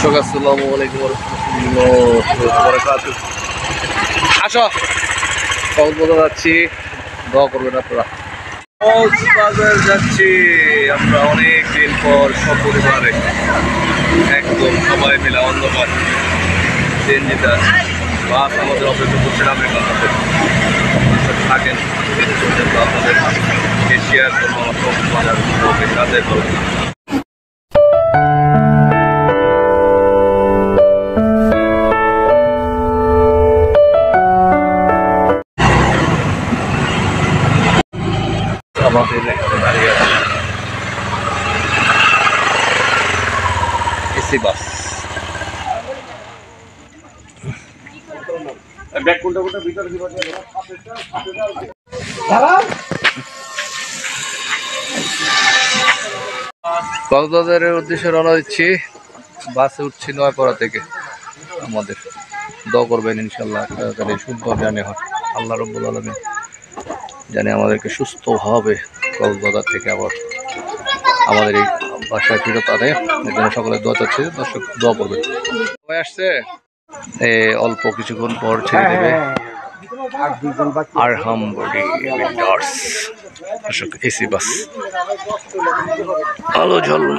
দর্শক আসসালামু আলাইকুম ওয়া বারাকাতুহু। আসো কক্সবাজার যাচ্ছি, দোয়া করবেন আপনারা। কক্সবাজার যাচ্ছি আমরা অনেক দিন পর সপরিবারে, একদম সবাই মিলে অন্ধকার সিএনজিটা বাস আমাদের অপেক্ষা করছে নামের কাছে থাকেন আপনাদের এশিয়ার জন্য কক্সবাজার কাজের করবেন। আমাদের এখানে দাঁড়িয়ে আছে এসি বাস। কক্সবাজারের উদ্দেশ্যে রওনা দিচ্ছি, বাসে উঠছি নয়াপাড়া থেকে। আমাদের দোয়া করবেন ইনশাল্লাহ সুন্দর জার্নি হয়, আল্লাহ রাব্বুল আলামিন জানি আমাদেরকে সুস্থভাবে কক্সবাজার থেকে আবার আমাদের এই বাসায় ফিরত আনে। এর জন্য সকলে দোয়া চাচ্ছি, দর্শক দোয়া করবেন। সবাই আসছে, অল্প কিছুক্ষণ পর ছেড়ে দেবে আরহাম বডি বিল্ডার্স এসি বাস। আলো ঝলম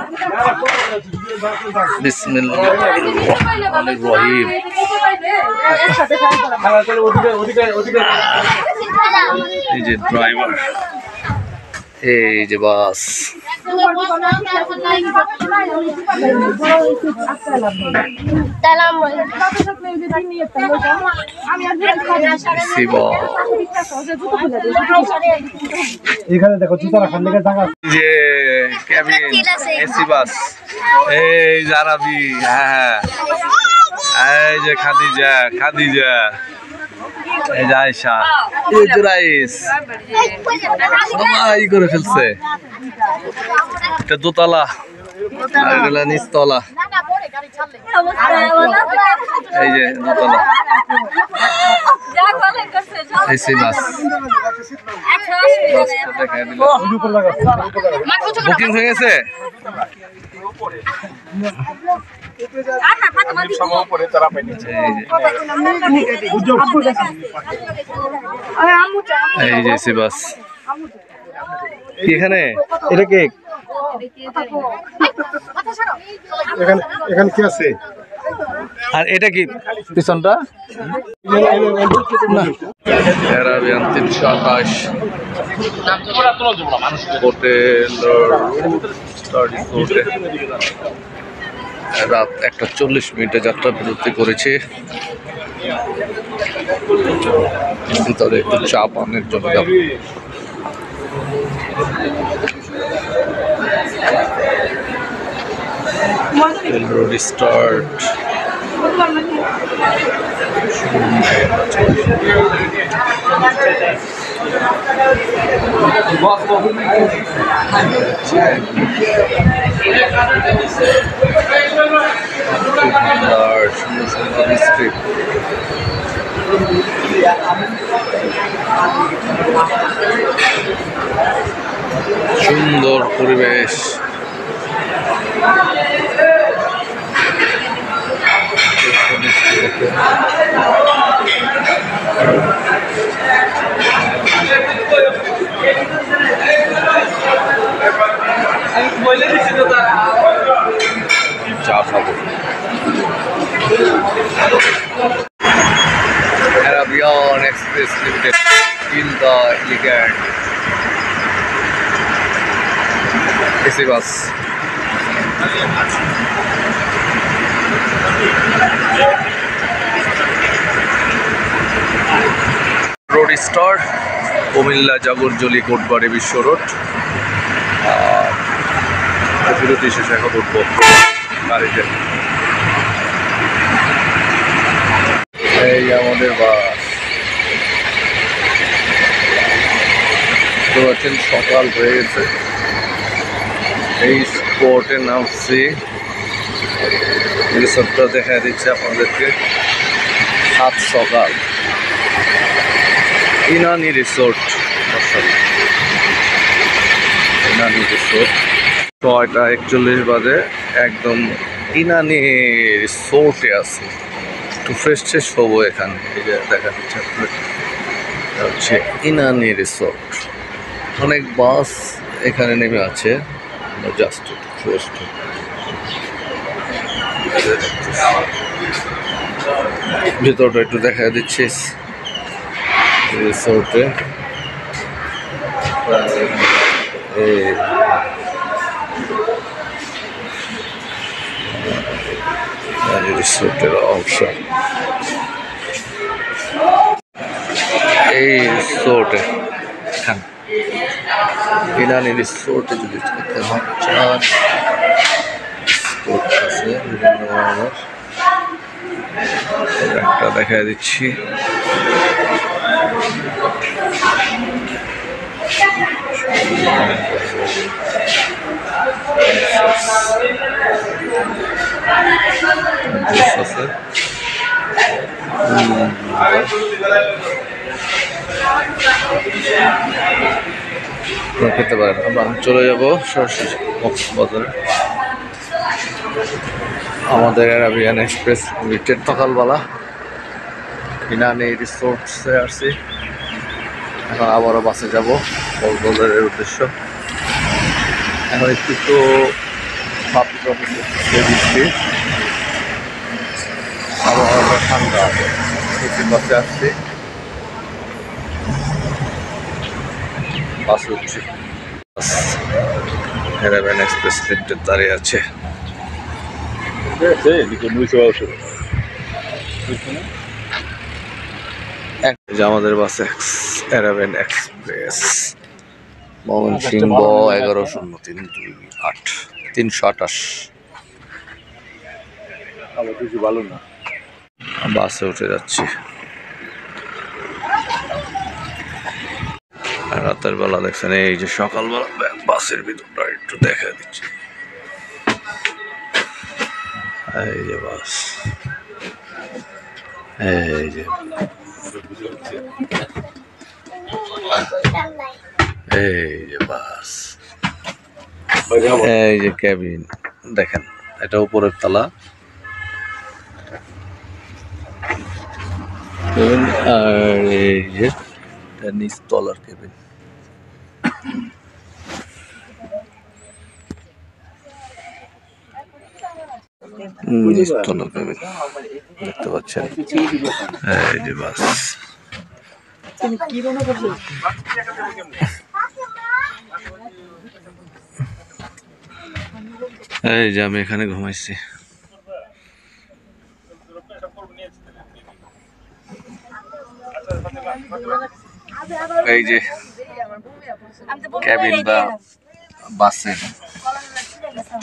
বিসমিল্লাহির রহমানির রহিম। এই যে ড্রাইভার, এই যে বাস। এখানে দেখো জুতা রাখার লেগে জায়গা, যে কেবিন এসি বাস। এই জারাবি, হ্যাঁ এই যে খাদিজা, এই যে আয়েশা, এই যে রাইস, সবাই করে ফেলছে। এটা দোতলা আর এগুলা নিচতলা। এই যে দোতলা এসি বাস। বুকিং হয়ে গেছে। এই যে এসি বাস। এখানে এটা কে? এখানে কি আছে? আর এটা কি পিছনটা? অ্যারাবিয়ান 328 হোটেল রাত 1:40 যাত্রা বিরতি করেছে। ভিতরে একটু চা পানের জন্য যাব। Road start. সুন্দর পরিবেশ। চা খাবো। Arabian Express Limited in the elegant AC bus. Road start, Comilla জাগরজলি কোটবাড়ি বিশ্ব রোড। বিরতি শেষে এখন উঠবো গাড়িতে। এই আমাদের বাস। তো আছেন, সকাল হয়ে গেছে, এই স্পটে নামছি। রিসোর্টটা দেখা দিচ্ছে আপনাদেরকে। সাত সকাল ইনানি রিসোর্ট, ইনানি রিসোর্ট। 6:41 বাজে, একদম ইনানি রিসোর্টে আছে, একটু ফ্রেশ ট্রেশ হবো এখানে। এই যে দেখা যাচ্ছে আপনার, এটা হচ্ছে ইনানি রিসোর্ট। অনেক বাস এখানে নেমে আছে, জাস্ট একটু ফ্রেশ। ভিতরটা একটু দেখা দিচ্ছি রিসোর্টে। রিসোর্টের অংশ এই রিসোর্টে, ইনানি রিসোর্টে যদি থাকতে চান, আছে বিভিন্ন ধরনের। একটা দেখা দিচ্ছি, খেতে পারেন। আমরা চলে যাবো সরাসরি কক্সবাজারে। আমাদের অ্যারাবিয়ান এক্সপ্রেস লিমিটেড সকালবেলা ইনানি রিসোর্টসে আসছি। এখন আবারও বাসে যাব কক্সবাজারের উদ্দেশ্য। এখন একটু তো বৃষ্টি, আবহাওয়াটা ঠান্ডা আছে। বাসে আসছি, বাসে উঠছি। অ্যারাবিয়ান এক্সপ্রেস লিমিটেড দাঁড়িয়ে আছে। আমাদের বাসে অ্যারাবিয়ান এক্সপ্রেস ময়মনসিংহ 11-0328 328। ভালো না, বাসে উঠে যাচ্ছি। রাতের বেলা দেখছেন, এই যে সকালবেলা বাসের ভিতরটা একটু দেখা দিচ্ছি। এই যে বাস, এই যে বাস, এই যে ক্যাবিন দেখেন, এটা উপরের তলা। আর এই যে নিচতলার কেবিন। নিচতলার কেবিন দেখতে পাচ্ছেন। এই যে বাস, এই যে আমি এখানে ঘুমাইছি। এই যে ক্যাবিন বা বাসের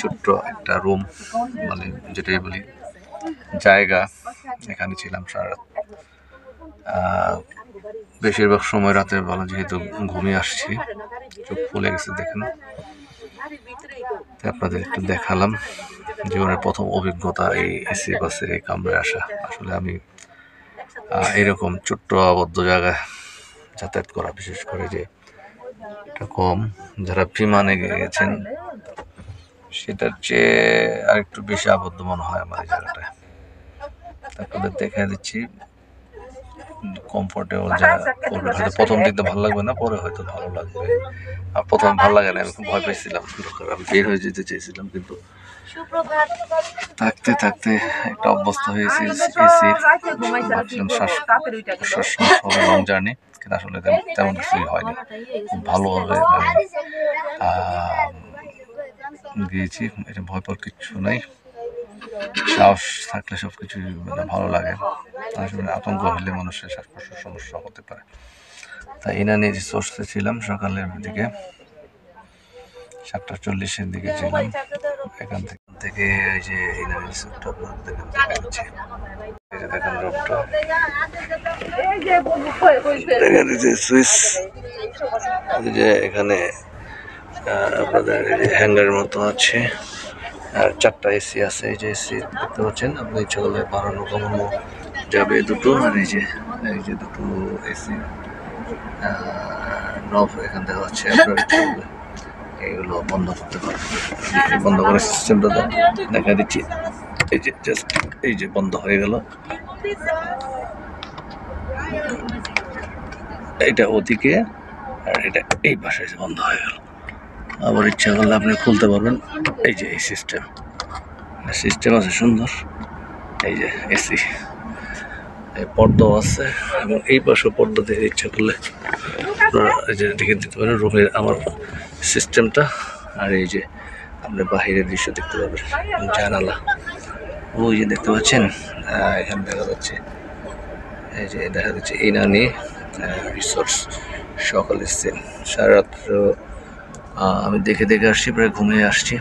ছোট্ট একটা রুম, মানে যেটাই বলি জায়গা, এখানে ছিলাম সারা রাত। বেশিরভাগ সময় রাতের বেলা যেহেতু ঘুমিয়ে আসছি, চোখ ফুলে গেছে দেখেন। আপনাদের একটু দেখালাম জীবনের প্রথম অভিজ্ঞতা এই এসি বাসের এই কামরায় আসা। আসলে আমি এরকম ছোট্ট আবদ্ধ জায়গায় যাতায়াত করা, বিশেষ করে যে এটা কম, যারা বিমানে গেছেন সেটার চেয়ে আর একটু বেশি আবদ্ধ মনে হয় আমার এই জায়গাটায়। আপনাদের দেখা দিচ্ছি কমফোর্টেবল জায়গা। হয়তো প্রথম দিকটা ভালো লাগবে না, পরে হয়তো ভালো লাগবে। আর প্রথম ভালো লাগে না, আমি খুব ভয় পেয়েছিলাম, আমি বের হয়ে যেতে চেয়েছিলাম, কিন্তু থাকতে থাকতে একটা অভ্যস্ত হয়েছি এসির। ভাবছিলাম শ্বাস হবে লং জার্নি, কিন্তু আসলে তেমন কিছুই হয়নি। খুব ভালোভাবে গিয়েছি, এটা ভয় পাওয়ার কিচ্ছু নাই। সাহস থাকলে সব কিছুই মানে ভালো লাগে। আসলে আতঙ্ক হলে মানুষের শ্বাস প্রশ্বাসের সমস্যা হতে পারে। তাই ইনানি রিসোর্সে ছিলাম সকালের দিকে, 7:40-এর দিকে ছিলাম। এখান থেকে এই যে ইনানি রিসোর্টটা আপনাদের দেখা যাচ্ছে, এই যে দেখেন রোডটা, দেখা যাচ্ছে সুইচ। এই যে এখানে আপনাদের হ্যাঙ্গারের মতো আছে, আর 4টা এসি আছে। এই যে এসি দেখতে পাচ্ছেন, আপনি ইচ্ছা করলে বাড়ানো কমানো যাবে দুটো। আর এই যে দুটো এসি নব এখান থেকে হচ্ছে, আপনার ইচ্ছা করলে এগুলো বন্ধ করতে পারবেন। বন্ধ করার সিস্টেমটা দেখা দিচ্ছি। এই যে জাস্ট এই যে বন্ধ হয়ে গেল, এটা ওদিকে আর এটা এই পাশে বন্ধ হয়ে গেল। আবার ইচ্ছা করলে আপনি খুলতে পারবেন। এই যে এই সিস্টেম আছে সুন্দর। এই যে এসি, এই পর্দাও আছে এবং এই পাশেও পর্দা দিয়ে ইচ্ছা করলে এই যে দেখে দিতে পারেন রুমের আমার সিস্টেমটা। আর এই যে আপনি বাহিরের দৃশ্য দেখতে পাবেন, জানালা ওই যে দেখতে পাচ্ছেন, এখানে দেখা যাচ্ছে, এই যে দেখা যাচ্ছে ইনানি রিসোর্স। সকালে সেম সারা রাত্র আমি দেখে আসছি, প্রায় ঘুমিয়ে আসছি,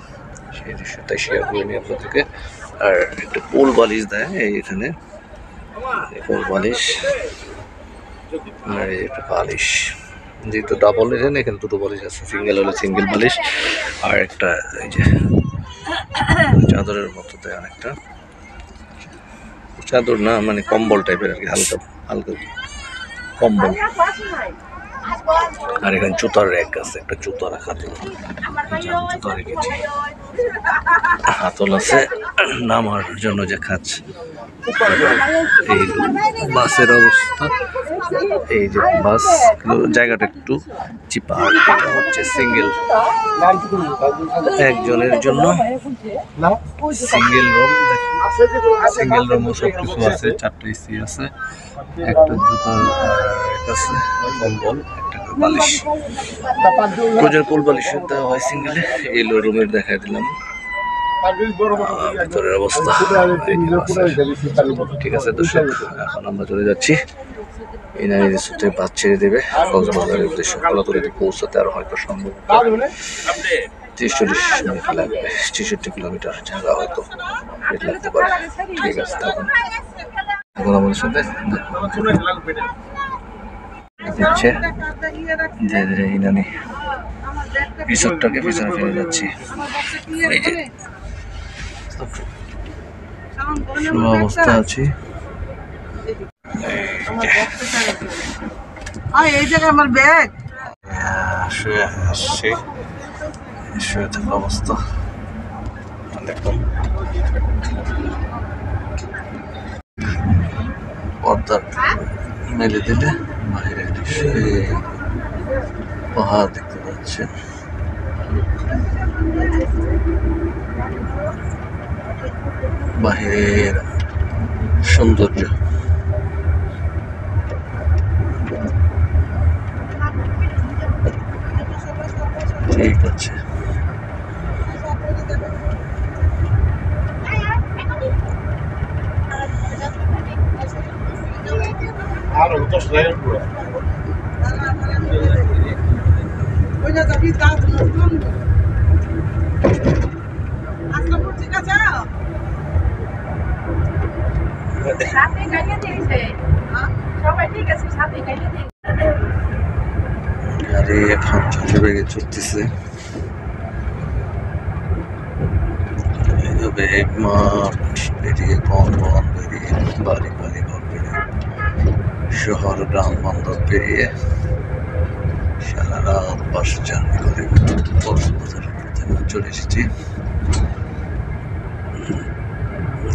সেই দৃশ্যটাই শেয়ার করে নিই আপনাদেরকে। আর একটা পোল বালিশ দেয় এখানে, পোল বালিশ আর একটা বালিশ, যেহেতু ডাবল এখানে এখানে দুটো বালিশ আছে, সিঙ্গেল হলে সিঙ্গেল বালিশ। আর একটা এই যে চাদরের মতো দেয়, অনেকটা চাদর না মানে কম্বল টাইপের আর কি, হালকা হালকা কম্বল। আর এখানে জুতার র্যাক আছে, একটা জুতা রাখার জন্য জুতা রেখেছি, হাতল আছে নামার জন্য যে খাঁচ। এই বাসের অবস্থা, এই যে বাস জায়গাটা একটু চিপা। এটা হচ্ছে সিঙ্গেল, একজনের জন্য সিঙ্গেল রুম, সিঙ্গেল রুমও সব কিছু আছে, 4টা এসি আছে, একটা জুতার আছে, কম্বল, একটা বালিশ, প্রয়োজন কোল বালিশ দেওয়া হয় সিঙ্গেলে। এই রুমের দেখা দিলাম ভিতরের অবস্থা। ঠিক আছে দর্শক, এখন আমরা চলে যাচ্ছি ইনানি রিসোর্টে, বাস ছেড়ে দেবে কক্সবাজারের উদ্দেশ্যে। কলাতলিতে পৌঁছাতে আর হয়তো সম্ভব 30-40 মিনিট লাগবে, 66 কিলোমিটার জায়গা হয়তো লাগতে পারে। ঠিক আছে, এখন আমাদের সাথে দিচ্ছে ধীরে ধীরে ইনানি রিসোর্টটাকে পিছনে ফেলে যাচ্ছি। এই যে অবস্থা আছি, এই জায়গায় আমার ব্যাগ শুয়ে আসছি, শুয়ে থাকা অবস্থা দেখুন। পর্দা মেলে দিলে বাইরে পাহাড় দেখতে পাচ্ছেন। বাহিরের সৌন্দর্য ঠিক আছে। গাড়ি এখন ছোট বেগে চলতেছে, এইভাবে মাঠ পেরিয়ে বন পেরিয়ে বাড়ি ঘর পেরিয়ে শহর গ্রাম বন্দর পেরিয়ে সারা রাত বাস জার্নি করে কক্সবাজার চলে এসেছি।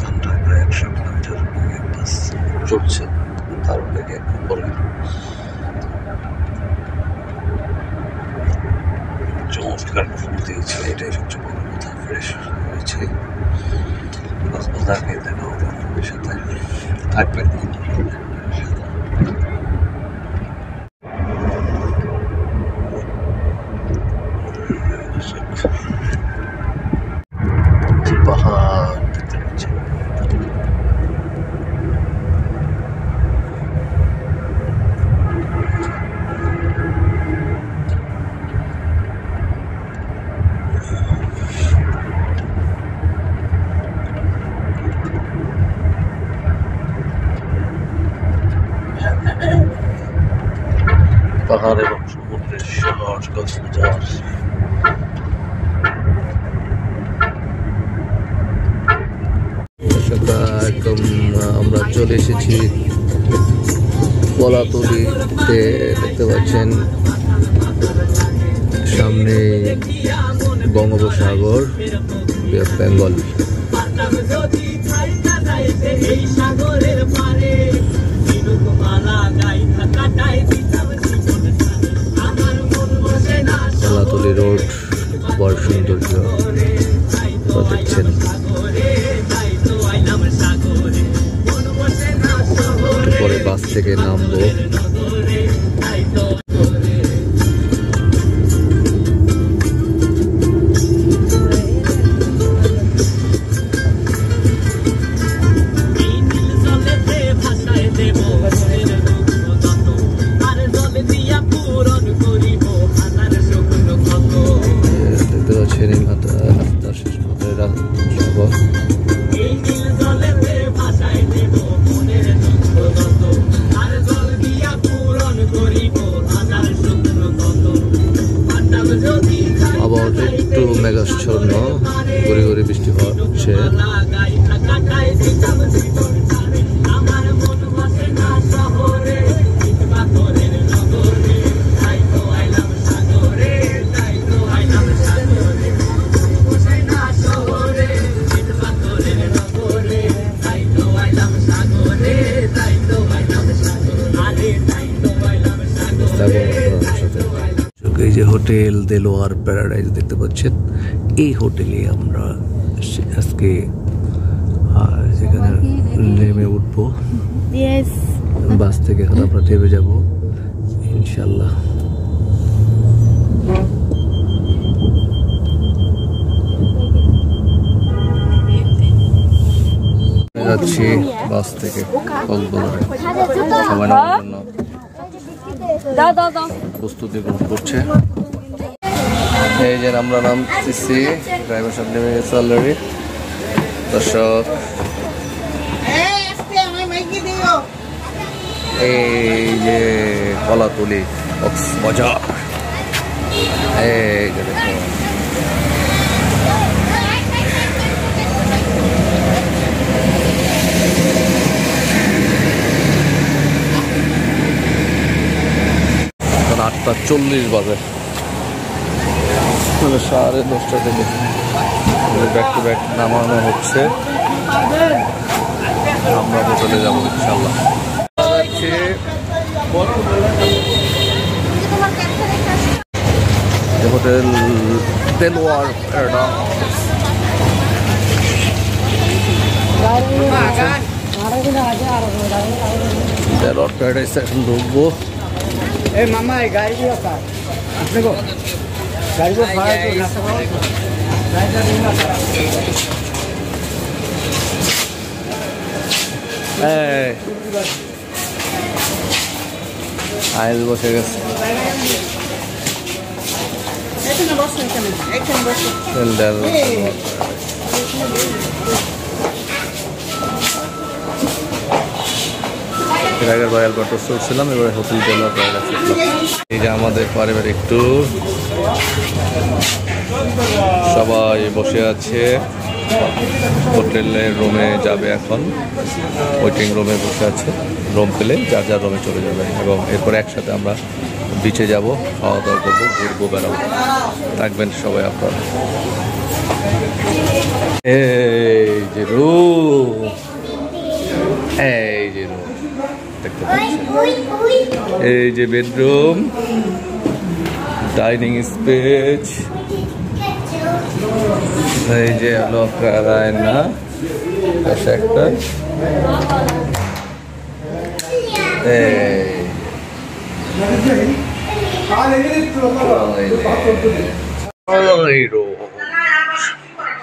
ঘন্টায় প্রায় 100 কিলোমিটার বেগে বাস চলছে, তার বেগে পরে চমৎকার ফুল দিয়েছে, এটাই সবচেয়ে বড় কথা। ফ্রেশ হয়েছে, কক্সবাজারকে দেখা হবে আপনাদের সাথে, থাকবেন পাহাড় দেখতে পাচ্ছেন। পাহাড় এবং সমুদ্রের শহর কক্সবাজার। একদম আমরা চলে এসেছি কলাতলিতে, দেখতে পাচ্ছেন সামনে বঙ্গোপসাগর, বে অফ বেঙ্গল। আবহাওয়ার সৌন্দর্য দেখছেন। পরে বাস থেকে নামবো। দেখতে পাচ্ছেন রাস্তা শেষ পথে সভা। আবহাওয়াটা একটু মেঘাচ্ছন্ন, গড়ি গড়ি বৃষ্টি হচ্ছে। এই যে হোটেল দেলোয়ার প্যারাডাইজ দেখতে পাচ্ছেন, এই হোটেলে আমরা আজকে সেখানে নেমে উঠবো। বাস থেকে এখন আমরা নেমে যাবো ইনশাল্লাহ। যাচ্ছি বাস থেকে কক্সবাজারে, সবাই নামার জন্য প্রস্তুতি গ্রহণ করছে। এই যে আমরা নামতেছি, ড্রাইভার সাহেব নেমে গেছে অলরেডি। দর্শক, এই যে কলাতলি কক্সবাজার, এই যে দেখুন এখন 8:40 বাজে, 10:30 থেকে ব্যাক টু ব্যাক নামানো হচ্ছে। আমরা হোটেলে যাবো ইনশাল্লাহ। Hotel Delwar paradise. Delwar paradise এখন ঢুকবো। मामा गाड़ी भी होता है अपने को, गाड़ी को फायर আইল বসে গেছে। এর আগের বার অ্যালবার্টোস চলছিলাম, এবারে হোটেল দেলোয়ার প্যারাডাইজ। এই যে আমাদের পারিবারিক ট্যুর, সবাই বসে আছে। হোটেলের রুমে যাবে এখন, ওয়েটিং রুমে বসে আছে। রুম পেলে যার যার রুমে চলে যাবে এবং এরপরে একসাথে আমরা বিচে যাব, খাওয়া দাওয়া করবো, ঘুরবো, বেড়াবো। থাকবেন সবাই আপনারা। এই যে রুম, এই যে রুম দেখতে পাচ্ছেন, এই যে বেডরুম, ডাইনিং স্পেস, এই যে লকার, আয়না, একটা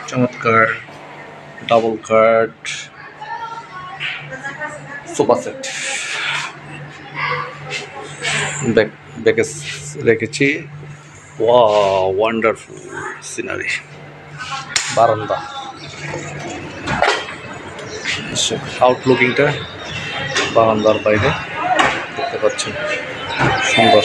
চমৎকার ডাবল কাট সোফা সেট ব্যাকে রেখেছি। ওয়ান্ডারফুল সিনারি, বারান্দা, আউটলুকিংটা বারান্দার বাইরে দেখতে পাচ্ছেন, সুন্দর।